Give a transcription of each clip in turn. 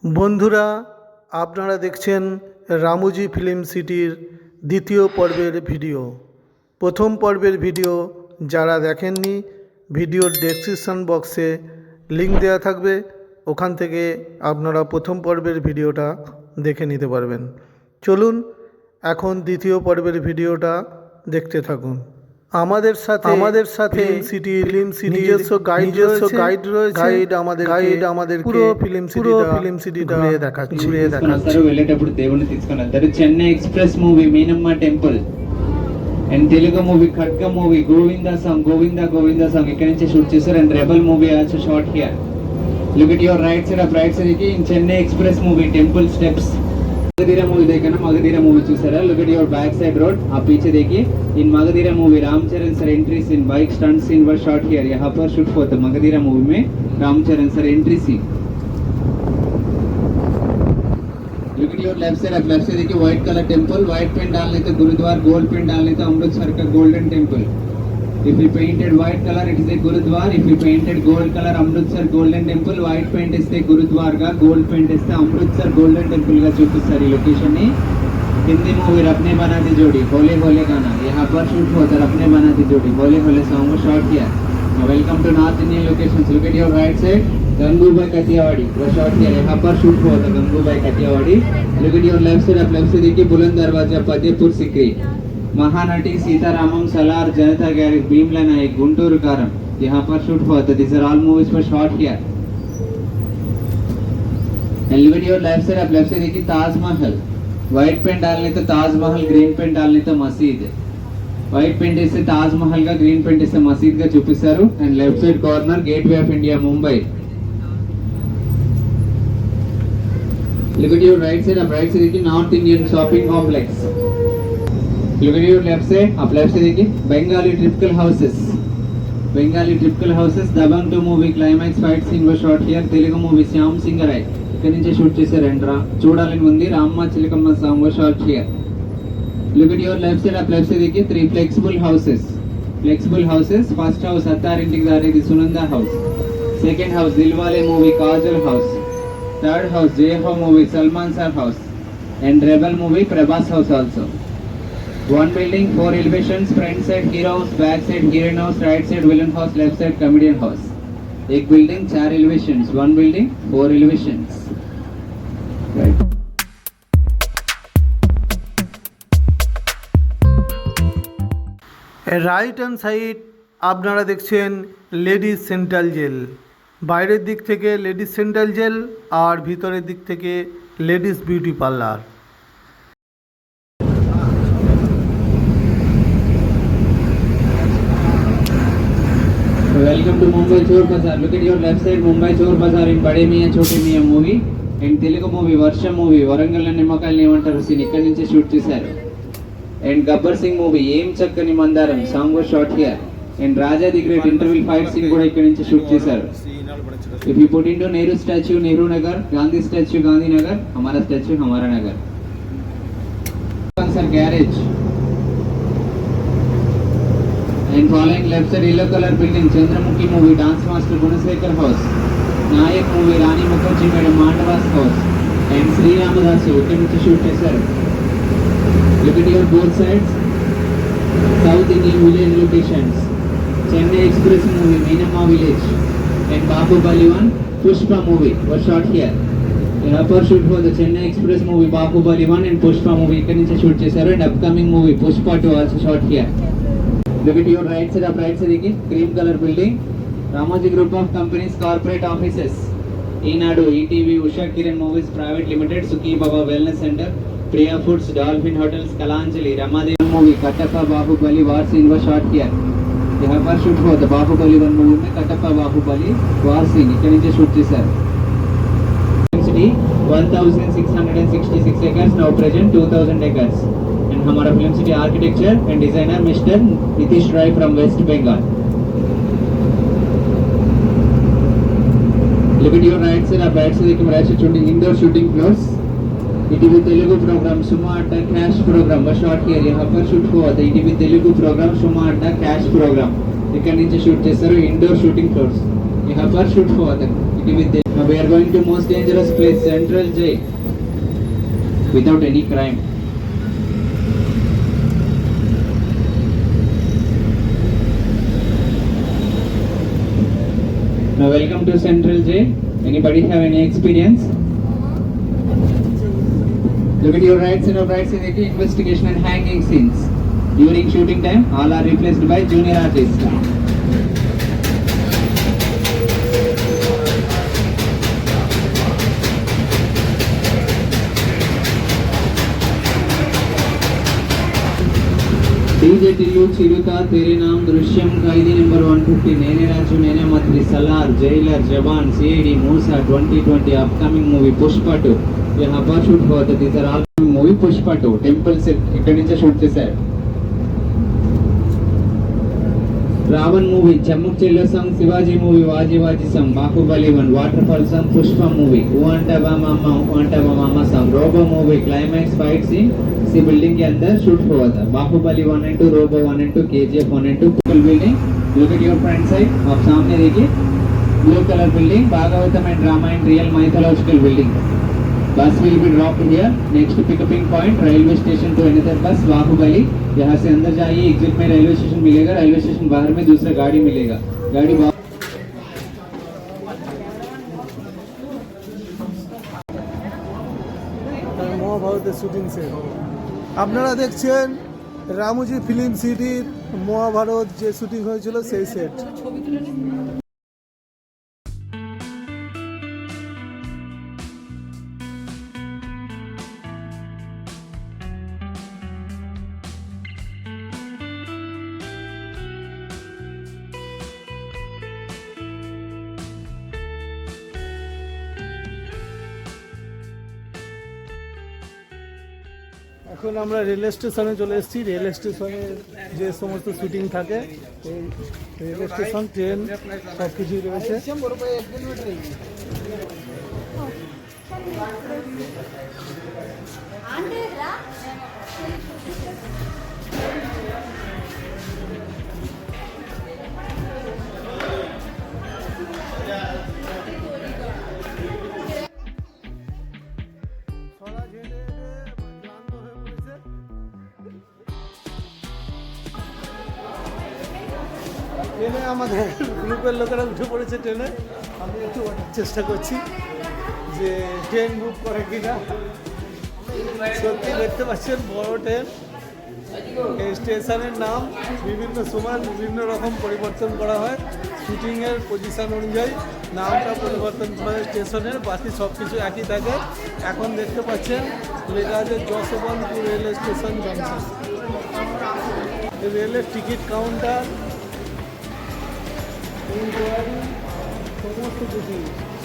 বন্ধুরা, আপনারা দেখছেন রামুজি ফিল্ম সিটির দ্বিতীয় পর্বের ভিডিও। প্রথম পর্বের ভিডিও যারা দেখেননি, ভিডিওর ডেসক্রিপশন বক্সে লিংক দেওয়া থাকবে, ওখান থেকে আপনারা প্রথম পর্বের ভিডিওটা দেখে নিতে পারবেন। চলুন এখন দ্বিতীয় পর্বের ভিডিওটা দেখতে থাকুন। আমাদের সাথে ফিল্ম সিটি নিজস্ব গাইড রয়েছে। আমাদের পুরো ফিল্ম সিটিটা ঘুরিয়ে দেখাচ্ছে। వెళ్ళేటప్పుడు దేవుని తీసుకొని వెళ్తారు. Chennai Express movie Meenamma temple and Telugu movie Khadga movie Govinda song ఇక్కడ నుంచి షూట్ చేశారు. And Rebel movie also shot here. Look at your right side of right side in Chennai Express movie temple steps. Magadheera movie देखा ना, मगधीरा मूवी चूसारा. Look at your back side road, आप पीछे देखिए. In Magadheera movie Ram Charan sir entry scene, bike stunt scene were shot here. यहाँ पर shoot हुआ था मगधीरा मूवी में Ram Charan sir entry scene. Look at your left side, आप लेफ्ट साइड देखिए white colour temple. White paint डालने तो गुरुद्वार, गोल्ड पेंट डालने तो अमृतसर का Golden Temple. If you painted white color, it is a Gurudwar. If you painted gold color, Amritsar Golden Temple. White paint is the Gurudwar का, gold paint is the Amritsar Golden Temple का చూపిస్తారు ఈ location ని. Hindi movie रपने बनाती जोड़ी होले होले गाना यहाँ पर शूट हुआ था. रपने बनाती जोड़ी होले होले सॉन्ग को शॉट किया. Welcome to north Indian locations. Look at your right side, Gangubai Kathiawadi वो शॉट किया. यहाँ पर शूट हुआ था Gangubai Kathiawadi. Look at your left side, आप लेफ्ट से देखिए बुलंद दरवाजा फतेहपुर सिकरी. महानटी सीतारामम सलार जनता गैरेज भीमला नायक गुंटूर कारम यहाँ पर शूट हुआ था. दिस आर ऑल मूवीज पर शॉट किया. एलिवेट योर लेफ्ट साइड, आप लेफ्ट से देखिए ताजमहल. व्हाइट पेंट डालने तो ताजमहल, ग्रीन पेंट डालने तो मस्जिद. व्हाइट पेंट इसे ताजमहल का, ग्रीन पेंट इसे मस्जिद का చూపిస్తారు. And left side corner gateway of India Mumbai. Look at your right side, आप राइट से देखिए north Indian shopping complex. Look at your left side, आप लेफ्ट से देखिए Bengali typical houses. Bengali typical houses Dabangg 2 movie climax fight scene were shot here. Telugu movie Shyam Singha Roy ఇక్కడ నుంచి shoot చేశారంట. చూడాలని ఉంది Ramma Chilakamma song were shot here. Look at your left side, आप left से देखिए 3 flexible houses. Flexible houses, first house Attarintiki Daredi Sunanda house. Second house Dilwale movie Kajal house. Third house Jai Ho movie Salman sir house. And Rebel movie Prabhas house also. One building, 4 elevations, front side hero house, back side heroine house, right side villain house, left side comedian house. एक building 4 elevations, one building 4 elevations. Right. Right hand side আপনারা দেখছেন ladies central jail. বাইরের দিক থেকে ladies central jail আর ভিতরের দিক থেকে ladies beauty parlour. Welcome to Mumbai Chor Bazaar. Look at your left side, Mumbai Chor Bazaar in Bade Miyan Chote Miyan movie. And Telugu movie Varsha movie Varangal నిమ్మకాయలు ఏమంటారు scene ఇక్కడ నుంచి shoot చేశారు. And Gabbar Singh movie Em Chakkani Mandaram song was shot here. And Raja the great interval fight scene కూడా ఇక్కడ నుంచి shoot చేశారు. If you put into Nehru statue Nehru Nagar, Gandhi statue Gandhi Nagar, हमारा statue हमारा नगर. Sir garage. And following left side yellow color building Chandramukhi movie dance master Gunasekar house. Nayak movie Rani Mukherjee madam Mandavas house. And Sri Ramadasu ఇక్కడ నుంచి shoot చేశారు. Look at your both sides. South Indian village locations. Chennai Express movie Meenamma village. And Bahubali 1 Pushpa movie was shot here. यहाँ पर shoot हुआ the Chennai Express movie Bahubali 1 and Pushpa movie ఇక్కడ నుంచి shoot చేశారు. And upcoming movie Pushpa 2 also shot here. Look at your right side, आप right से देखिए cream color building Ramoji Group of Companies corporate offices. Eenadu, ETV, Usha Kiran Movies Private Limited, Suki Baba Wellness Center, Priya Foods, Dolphin Hotels, Kalanjali, Ramadev movie Kattappa Bahubali war scene was shot here. यहाँ पर shoot हुआ था Baahubali 1 movie में Kattappa Baahubali war scene ఇక్కడ నుంచి shoot చేశారు. City 1666 acres, now present 2000 acres. And हमारा film city architecture and designer mister Nitish Rai from west Bengal. Look at your right side, आप राइट से देखिए राइट से shooting indoor shooting floors. ETV Telugu programme Suma Adda cash programme was shot here. यहाँ पर shoot हुआ था ETV Telugu programme Suma Adda cash programme ఇక్కడ నుంచి షూట్ చేశారు. ఇండోర్ షూటింగ్ ఫ్లోర్స్ यहाँ पर शूट हुआ था. safety with them. Now we are going to most dangerous place, Central Jail, without any crime. Now welcome to Central Jail. Anybody have any experience? Look at your rights and rights in the investigation and hanging scenes. During shooting time, all are replaced by junior artists. DJ Tillu Chirutha Tere Naam Drishyam कैदी number 150 नेने राजू नेने मंत्री Salaar Jailer Jawan CID Moosa 2020 upcoming movie Pushpa 2 यहाँ पर shoot हुआ था these are all movie Pushpa 2 temple से ఇక్కడ నుంచి shoot చేశారు Raavan movie Chammak Challo song Sivaji movie Vaaji song Baahubali 1 waterfall song Pushpa movie Oo Antava Mama song Robo movie climax fight scene इसी बिल्डिंग के अंदर शूट हुआ था Baahubali 1 and 2 Robo 1 and 2 KGF 1 and 2 full building look at your front side आप सामने देखिए blue colour building Bhagavatam and Ramayana real mythological building bus will be dropped here next pickuping point railway station to another bus Baahubali यहाँ से अंदर जाइए exit में railway station मिलेगा railway station बाहर में दूसरा गाड़ी मिलेगा गाड़ी মহাভারতের শুটিং সেট আপনারা দেখছেন রামুজি ফিল্ম সিটির মহাভারত যে শুটিং হয়েছিল সেই সেট। এখন আমরা রেল স্টেশনে চলে এসেছি। রেল স্টেশনে যে সমস্ত শুটিং থাকে এই রেল স্টেশন ট্রেন সব কিছুই রয়েছে। ট্রেনে আমাদের গ্রুপের লোকেরা উঠে পড়েছে ট্রেনে। আমি একটু চেষ্টা করছি যে ট্রেন বুক করে কিনা। সত্যি দেখতে পাচ্ছেন বড় ট্রেন। এই স্টেশনের নাম বিভিন্ন সময় বিভিন্ন রকম পরিবর্তন করা হয়, শুটিংয়ের পজিশন অনুযায়ী নামটা পরিবর্তন করে স্টেশনের, বাকি সব কিছু একই থাকে। এখন দেখতে পাচ্ছেন লেখা আছে যশবন্তপুর রেল স্টেশন জংশন। রেলের টিকিট কাউন্টার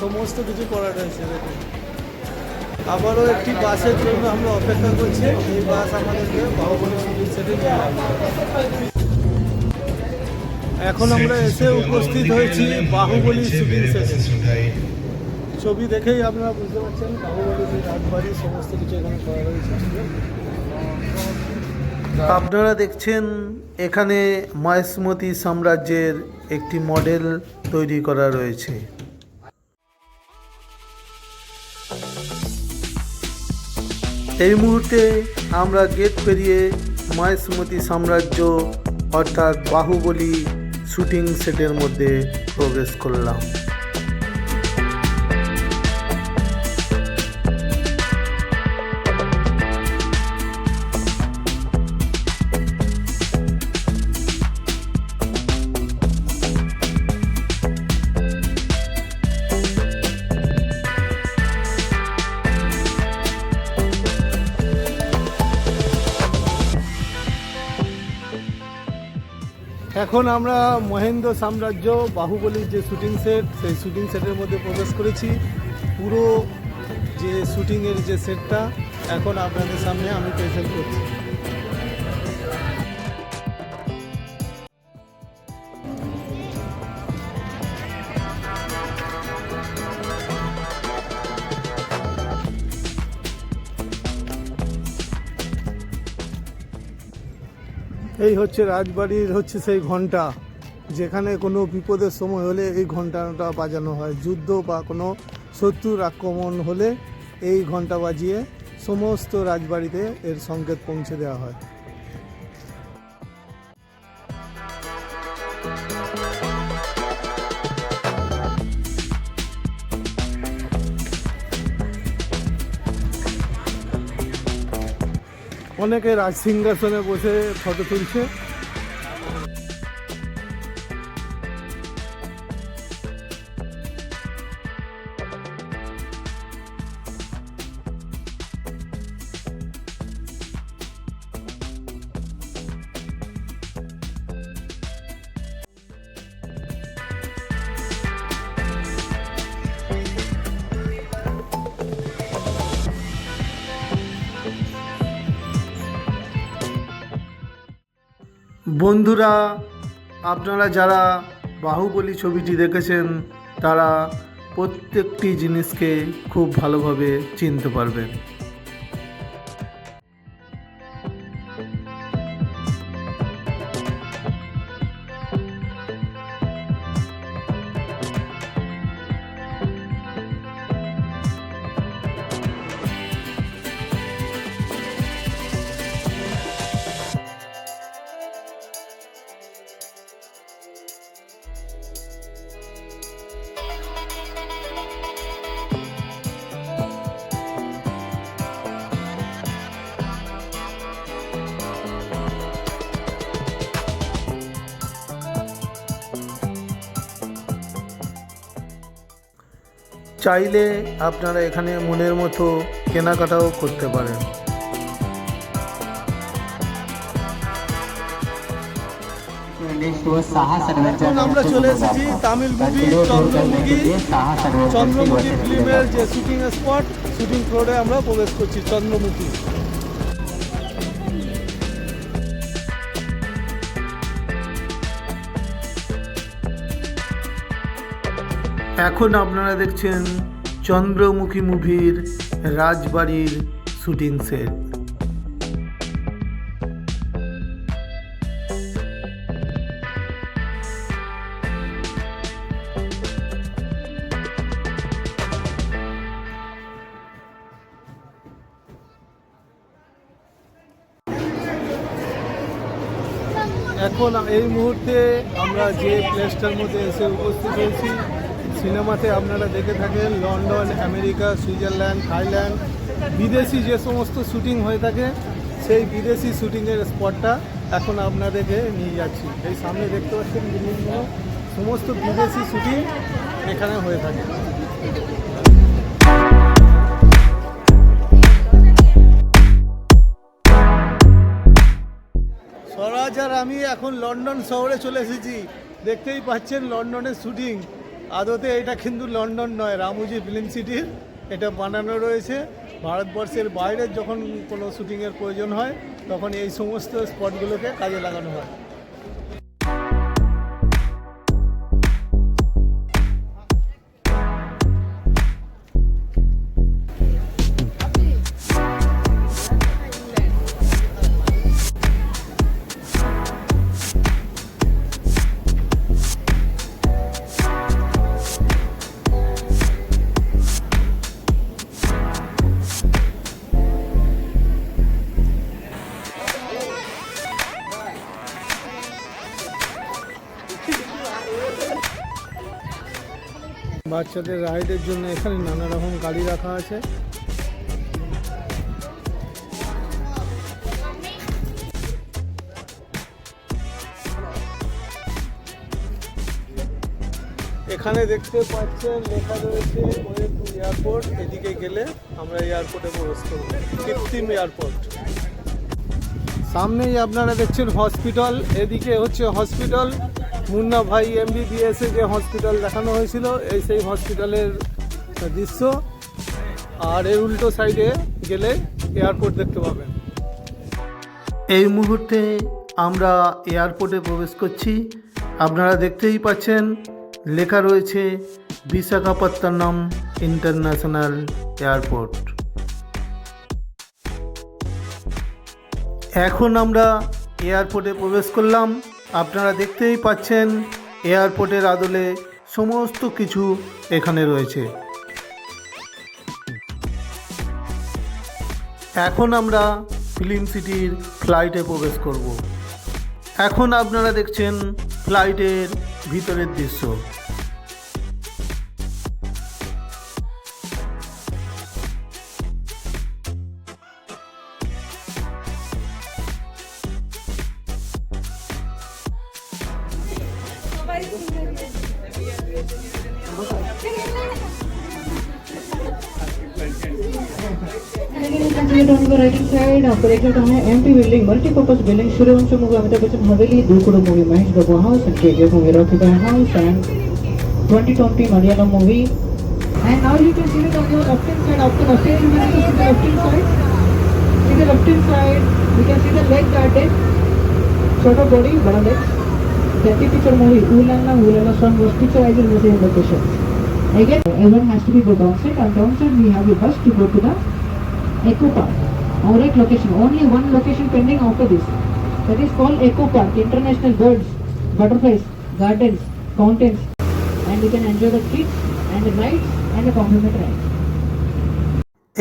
সমস্ত কিছু করা রয়েছে। দেখুন আবারও একটি বাসের জন্য আমরা অপেক্ষা করছি। এই বাস আমাদেরকে বাহুবলী শুটিং সেটে নিয়ে যাবে। এখন আমরা এসে উপস্থিত হয়েছি বাহুবলী শুটিং সেটে। ছবি দেখেই আপনারা বুঝতে পারছেন বাহুবলী রাজবাড়ি সমস্ত কিছু এখানে করা রয়েছে। আপনারা দেখছেন এখানে মহেশমতি সাম্রাজ্যের একটি মডেল তৈরি করা রয়েছে। এই মুহূর্তে আমরা গেট পেরিয়ে মহেশমতি সাম্রাজ্য অর্থাৎ বাহুবলী শুটিং সেটের মধ্যে প্রবেশ করলাম। এখন আমরা মহেন্দ্র সাম্রাজ্য বাহুবলীর যে শুটিং সেট সেই শুটিং সেটের মধ্যে প্রবেশ করেছি। পুরো যে শুটিংয়ের যে সেটটা এখন আপনাদের সামনে আমি প্রেজেন্ট করছি। এই হচ্ছে রাজবাড়ির সেই ঘন্টা যেখানে কোনো বিপদের সময় হলে এই ঘণ্টাটা বাজানো হয়। যুদ্ধ বা কোনো শত্রুর আক্রমণ হলে এই ঘণ্টা বাজিয়ে সমস্ত রাজবাড়িতে এর সংকেত পৌঁছে দেওয়া হয়। অনেকে রাজসিংহাসনে বসে ফটো তুলছে। বন্ধুরা, আপনারা যারা বাহুবলী ছবিটি দেখেছেন তারা প্রত্যেকটি জিনিসকে খুব ভালোভাবে চিনতে পারবেন। চাইলে আপনারা এখানে মনের মতো কেনাকাটাও করতে পারেন। এখন আমরা চলে এসেছি তামিল মুভি চন্দ্রমুখী ফিল্মের যে শুটিং স্পট, শুটিং ফ্লোরে আমরা প্রবেশ করছি। চন্দ্রমুখী এখন আপনারা দেখছেন চন্দ্রমুখী মুভির রাজবাড়ির শুটিং সেট। এখন এই মুহূর্তে আমরা যে প্লেসটার মধ্যে এসে উপস্থিত হয়েছি, সিনেমাতে আপনারা দেখে থাকেন লন্ডন, আমেরিকা, সুইজারল্যান্ড, থাইল্যান্ড, বিদেশি যে সমস্ত শুটিং হয়ে থাকে সেই বিদেশি শুটিংয়ের স্পটটা এখন আপনাদেরকে নিয়ে যাচ্ছি। এই সামনে দেখতে পাচ্ছেন বিভিন্ন সমস্ত বিদেশি শুটিং এখানে হয়ে থাকে। স্বরাজ আর আমি এখন লন্ডন শহরে চলে এসেছি। দেখতেই পাচ্ছেন লন্ডনের শুটিং। আদতে এটা কিন্তু লন্ডন নয়, রামুজি ফিল্ম সিটির এটা বানানো রয়েছে। ভারতবর্ষের বাইরে যখন কোনো শুটিংয়ের প্রয়োজন হয় তখন এই সমস্ত স্পটগুলোকে কাজে লাগানো হয়। বাচ্চাদের রাইডের জন্য এখানে নানা রকম গাড়ি রাখা আছে। এখানে দেখতে পাচ্ছেন লেখা রয়েছে ওয়েটু এয়ারপোর্ট। এদিকে গেলে আমরা এয়ারপোর্টে প্রবেশ করব, কৃত্রিম এয়ারপোর্ট। সামনেই আপনারা দেখছেন হসপিটাল, এদিকে হচ্ছে হসপিটাল মুন্না ভাই MBBS যে হসপিটাল দেখানো হয়েছিল, এই সেই হসপিটালের দৃশ্য। আর এর উল্টো সাইডে গেলে এয়ারপোর্ট দেখতে পাবেন। এই মুহূর্তে আমরা এয়ারপোর্টে প্রবেশ করছি। আপনারা দেখতেই পাচ্ছেন লেখা রয়েছে বিশাখাপত্তনম ইন্টারন্যাশনাল এয়ারপোর্ট। এখন আমরা এয়ারপোর্টে প্রবেশ করলাম। আপনারা দেখতেই পাচ্ছেন এয়ারপোর্টের আদলে সমস্ত কিছু এখানে রয়েছে। এখন আমরা ফিল্ম সিটির ফ্লাইটে প্রবেশ করব। এখন আপনারা দেখছেন ফ্লাইটের ভিতরের দৃশ্য। On the right side, operated on an empty building, multi-purpose building, Suryavanshi movie, Amitabh Bachchan Haveli, Dukuru movie, Mahesh Babu House, and KGF movie, Rocky Bhai House, and 2020 Malayalam movie. And now you can see it on your left hand side, after the stage, you can see the left hand side. See the left hand side, you can see the leg guarded, short of body, bada legs. Jati picture movie, Ulala song was picturized in the same location. Again, everyone has to be go downside, and downside we have a bus to go to the Eco Park. Our location, only one location pending after this. That is called Eco Park, international birds, butterflies, gardens, fountains, and you can enjoy the kids and the rides and the complimentary rides.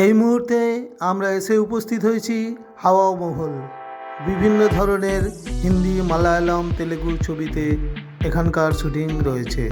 এই মুহূর্তে আমরা এসে উপস্থিত হয়েছি হাওয়া মহল। বিভিন্ন ধরনের হিন্দি, মালায়ালাম, তেলেগু ছবিতে এখানকার শুটিং রয়েছে।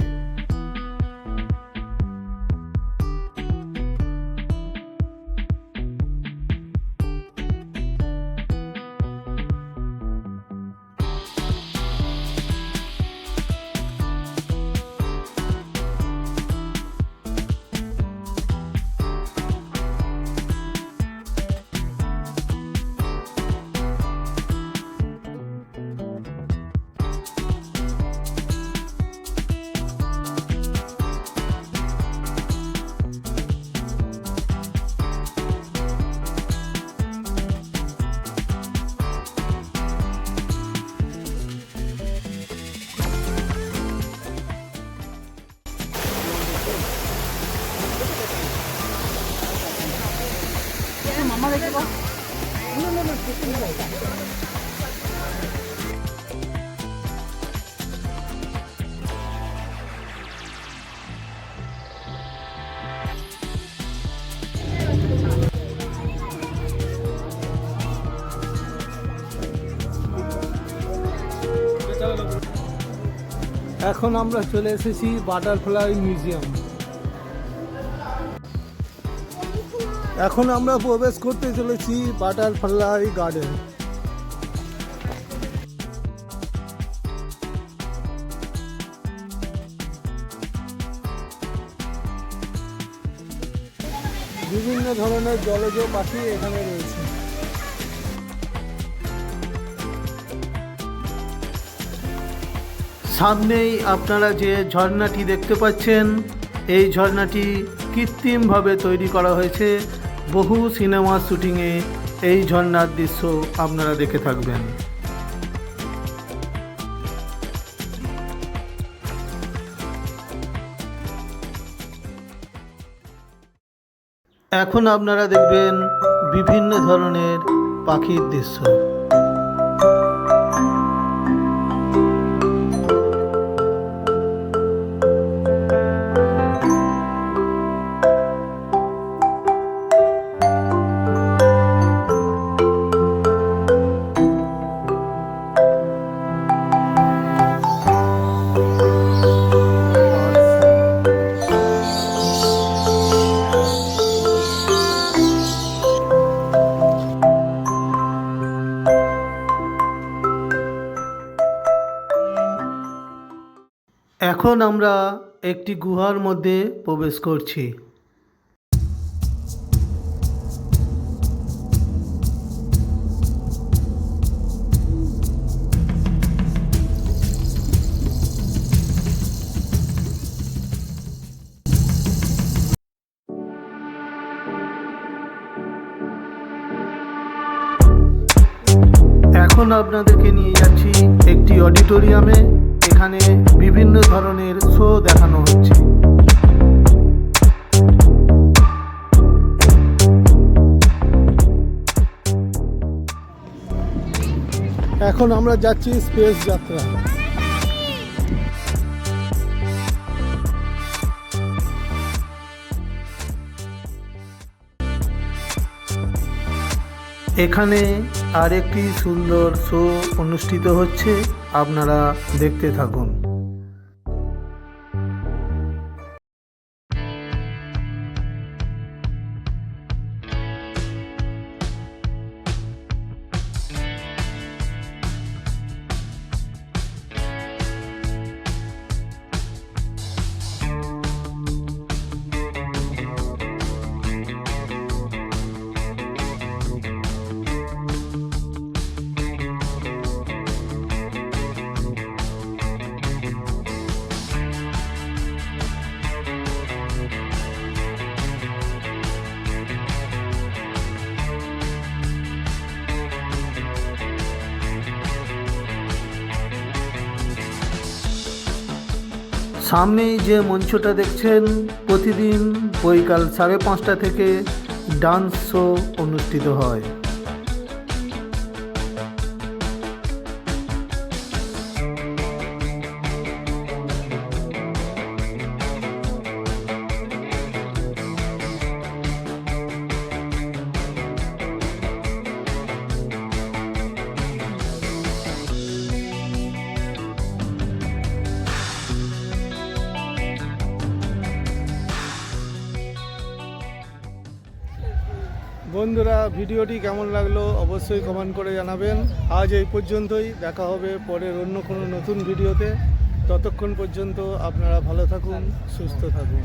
এখন আমরা চলে এসেছি বাটারফ্লাই মিউজিয়াম। এখন আমরা প্রবেশ করতে চলেছি বাটারফ্লাই গার্ডেন। বিভিন্ন ধরনের জলজ পাখি এখানে রয়েছে। সামনেই আপনারা যে ঝর্ণাটি দেখতে পাচ্ছেন, এই ঝর্ণাটি কৃত্রিমভাবে তৈরি করা হয়েছে। বহু সিনেমার শুটিংয়ে এই ঝর্ণার দৃশ্য আপনারা দেখে থাকবেন। এখন আপনারা দেখবেন বিভিন্ন ধরনের পাখির দৃশ্য। এখন আমরা একটি গুহার মধ্যে প্রবেশ করছি। এখন আপনাদেরকে নিয়ে যাচ্ছি একটি অডিটোরিয়ামে। এখানে বিভিন্ন ধরনের শো দেখানো হচ্ছে। এখন আমরা যাচ্ছি স্পেস যাত্রা। এখানে আরেকটি সুন্দর শো অনুষ্ঠিত হচ্ছে, আপনারা দেখতে থাকুন। সামনেই যে মঞ্চটা দেখছেন, প্রতিদিন বৈকাল 5:30 থেকে ডান্স শো অনুষ্ঠিত হয়। বন্ধুরা, ভিডিওটি কেমন লাগলো অবশ্যই কমেন্ট করে জানাবেন। আজ এই পর্যন্তই, দেখা হবে পরের অন্য কোনো নতুন ভিডিওতে। ততক্ষণ পর্যন্ত আপনারা ভালো থাকুন, সুস্থ থাকুন।